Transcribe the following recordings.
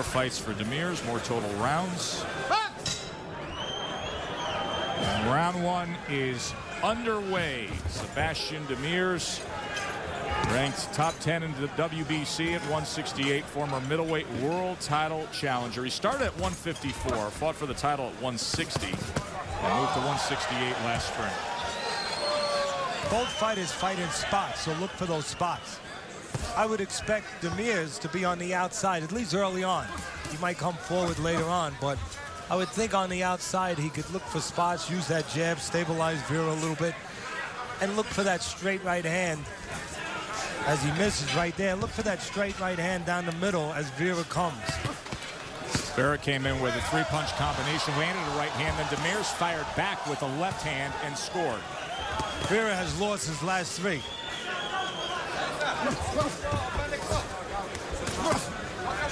Fights for Demers, more total rounds. And round one is underway. Sebastien Demers, ranked top 10 in the WBC at 168, former middleweight world title challenger. He started at 154, fought for the title at 160, and moved to 168 last spring. Both fighters fight in spots, so look for those spots. I would expect Demers to be on the outside, at least early on. He might come forward later on, but I would think on the outside he could look for spots, use that jab, stabilize Vera a little bit, and look for that straight right hand as he misses right there. Look for that straight right hand down the middle as Vera comes. Vera came in with a three-punch combination, landed a right hand, then Demers fired back with a left hand and scored. Vera has lost his last three.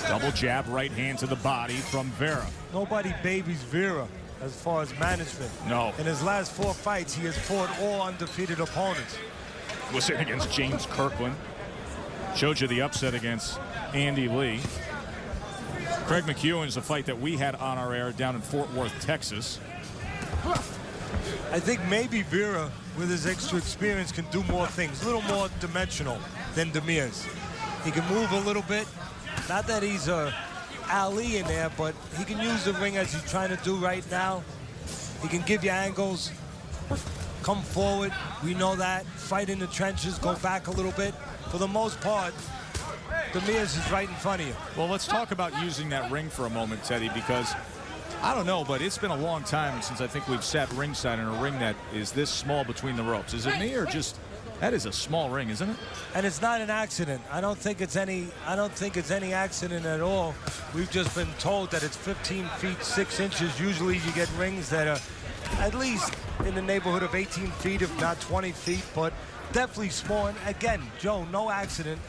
Double jab, right hand to the body from Vera. Nobody babies Vera as far as management. No. In his last 4 fights, he has fought all undefeated opponents. Was in against James Kirkland. Showed you the upset against Andy Lee. Craig McEwen's a fight that we had on our air down in Fort Worth, Texas. I think maybe Vera, with his extra experience, can do more things, a little more dimensional than Demers. He can move a little bit. Not that he's a Ali in there, but he can use the ring as he's trying to do right now. He can give you angles, come forward. We know that. Fight in the trenches, go back a little bit. For the most part, Demers is right in front of you. Well, let's talk about using that ring for a moment, Teddy, because I don't know, but it's been a long time since I think we've sat ringside in a ring that is this small between the ropes. Is it me or just... That is a small ring, isn't it? And it's not an accident. I don't think it's any accident at all. We've just been told that it's 15 feet 6 inches. Usually you get rings that are at least in the neighborhood of 18 feet, if not 20 feet, but definitely small. And again, Joe, no accident.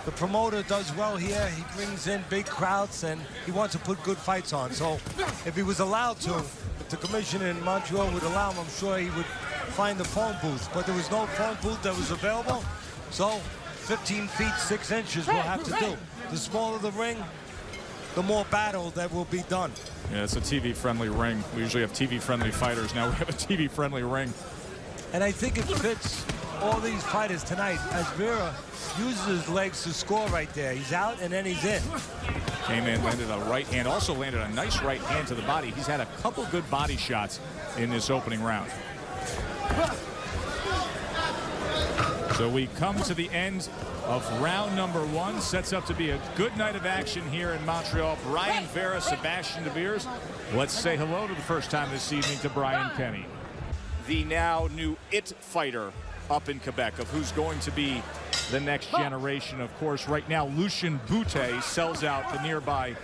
The promoter does well here. He brings in big crowds and he wants to put good fights on. So if he was allowed to, if the commissioner in Montreal would allow him, I'm sure he would find the phone booth, but there was no phone booth that was available, so 15 feet 6 inches we'll have to do. The smaller the ring, the more battle that will be done. Yeah, it's a TV-friendly ring. We usually have TV-friendly fighters. Now we have a TV-friendly ring. And I think it fits all these fighters tonight as Vera uses his legs to score right there. He's out and then he's in. Came in, landed a right hand, also landed a nice right hand to the body. He's had a couple good body shots in this opening round. So we come to the end of round number one. Sets up to be a good night of action here in Montreal. Brian Vera, Sebastien Demers. Let's say hello to the first time this evening to Brian Kenny, the now new it fighter up in Quebec, of who's going to be the next generation. Of course, right now, Lucien Boutte sells out the nearby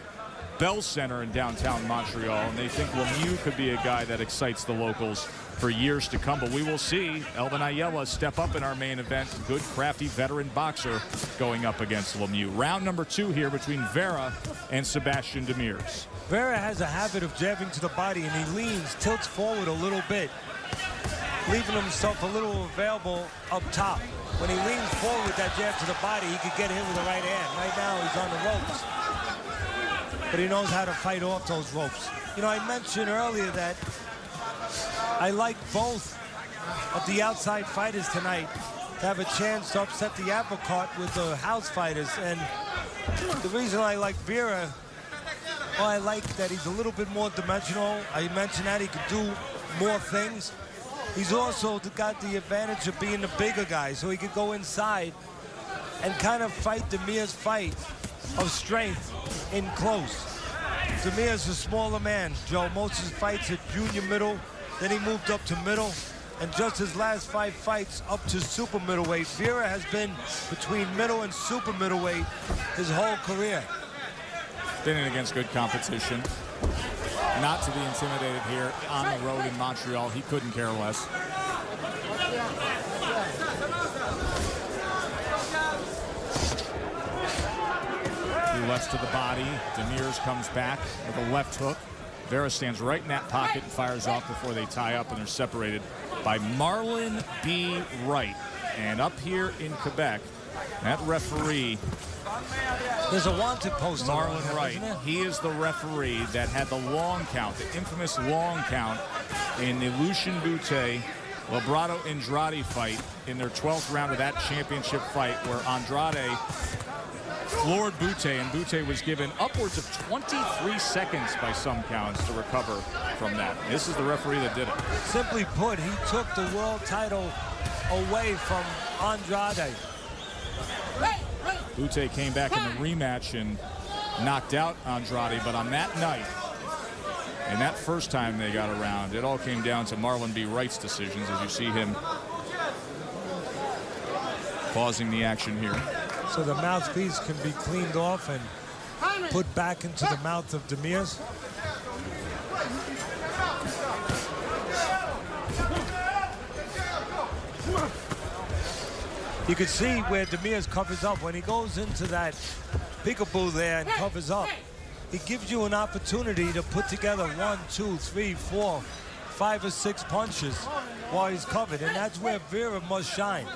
Bell Center in downtown Montreal, and they think Lemieux could be a guy that excites the locals for years to come. But we will see Elvin Ayala step up in our main event. Good, crafty veteran boxer going up against Lemieux. Round number two here between Vera and Sebastien Demers. Vera has a habit of jabbing to the body, and he leans, tilts forward a little bit, leaving himself a little available up top. When he leans forward with that jab to the body, he could get hit with the right hand. Right now, he's on the ropes, but he knows how to fight off those ropes. You know, I mentioned earlier that I like both of the outside fighters tonight to have a chance to upset the apple cart with the house fighters. And the reason I like Vera, well, I like that he's a little bit more dimensional. I mentioned that he can do more things. He's also got the advantage of being the bigger guy, so he could go inside and kind of fight Demers' fight of strength in close. Demers is a smaller man, Joe. Most of his fights at junior middle, then he moved up to middle, and just his last 5 fights up to super middleweight. Vera has been between middle and super middleweight his whole career. Been in against good competition. Not to be intimidated here on the road in Montreal. He couldn't care less. Two lefts to the body. Demers comes back with a left hook. Vera stands right in that pocket and fires off before they tie up, and they're separated by Marlon B. Wright. And up here in Quebec, that referee, there's a wanted poster. Marlon Wright, he is the referee that had the long count, the infamous long count in the Lucien Boutte Labrado Andrade fight in their 12th round of that championship fight, where Andrade floored Boutte, and Boutte was given upwards of 23 seconds by some counts to recover from that. This is the referee that did it. Simply put, he took the world title away from Andrade. Boutte came back in the rematch and knocked out Andrade, but on that night, and that first time they got around, it all came down to Marlon B. Wright's decisions, as you see him pausing the action here. So the mouthpiece can be cleaned off and put back into the mouth of Demers. You can see where Demers covers up. When he goes into that peekaboo there and covers up, it gives you an opportunity to put together 1, 2, 3, 4, 5 or 6 punches while he's covered, and that's where Vera must shine.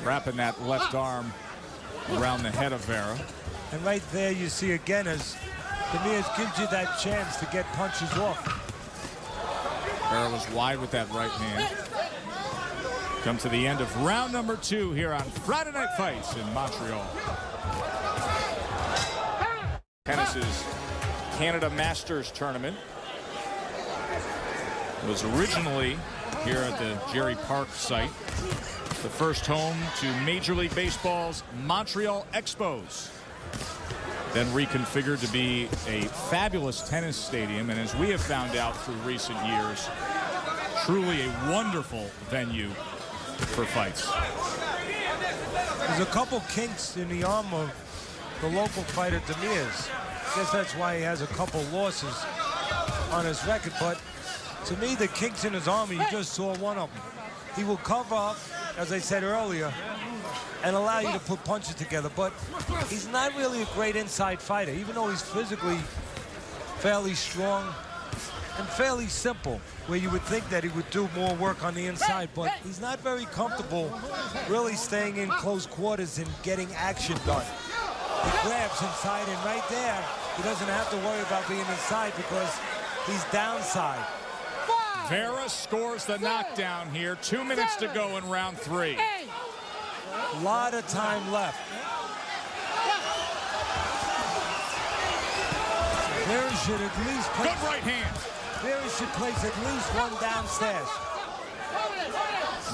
Wrapping that left arm around the head of Vera. And right there you see again as Demers gives you that chance to get punches off. Vera was wide with that right hand. Come to the end of round number 2 here on Friday Night Fights in Montreal. Tennis's Canada Masters tournament was originally here at the Jerry Park site, the first home to Major League Baseball's Montreal Expos, then reconfigured to be a fabulous tennis stadium, and as we have found out through recent years, truly a wonderful venue for fights. There's a couple kinks in the arm of the local fighter Demers. I guess that's why he has a couple losses on his record, but to me the kinks in his arm, you just saw one of them. He will cover up, as I said earlier, and allow you to put punches together, but he's not really a great inside fighter, even though he's physically fairly strong and fairly simple, where you would think that he would do more work on the inside, but he's not very comfortable really staying in close quarters and getting action done. He grabs inside, and right there, he doesn't have to worry about being inside because he's downside. Vera scores the knockdown here. 2 minutes to go in round 3. A lot of time left. Vera should at least place, good right hand. Vera should place at least one downstairs.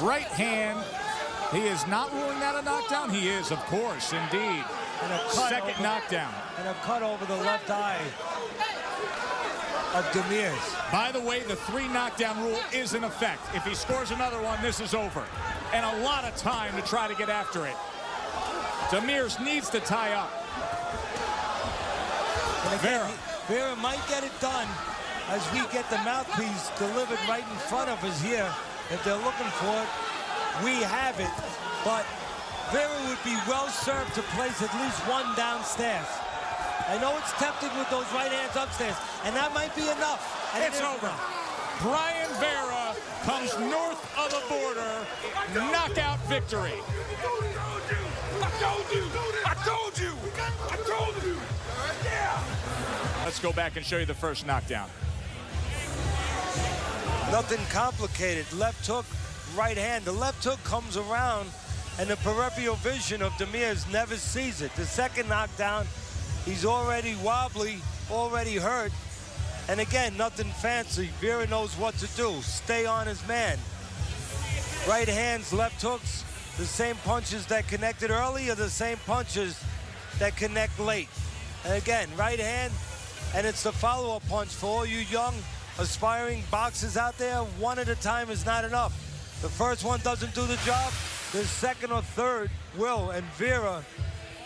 Right hand. He is not ruling that a knockdown. He is, of course, indeed. And a cut second over, knockdown. And a cut over the left eye of Demers. By the way, the 3 knockdown rule is in effect. If he scores another one, this is over. And a lot of time to try to get after it. Demers needs to tie up. And again, Vera might get it done as we get the mouthpiece delivered right in front of us here. If they're looking for it, we have it. But Vera would be well served to place at least one downstairs. I know it's tempting with those right hands upstairs, and that might be enough. And It's over. Brian Vera comes north of the border. Knockout victory. I told you. I told you. I told you. Yeah. Let's go back and show you the first knockdown. Nothing complicated. Left hook, right hand. The left hook comes around, and the peripheral vision of Demers never sees it. The second knockdown, he's already wobbly, already hurt. And again, nothing fancy. Vera knows what to do. Stay on his man. Right hands, left hooks, the same punches that connected early are the same punches that connect late. And again, right hand, and it's the follow-up punch for all you young, aspiring boxers out there. One at a time is not enough. The first one doesn't do the job, the second or third will, and Vera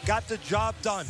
got the job done.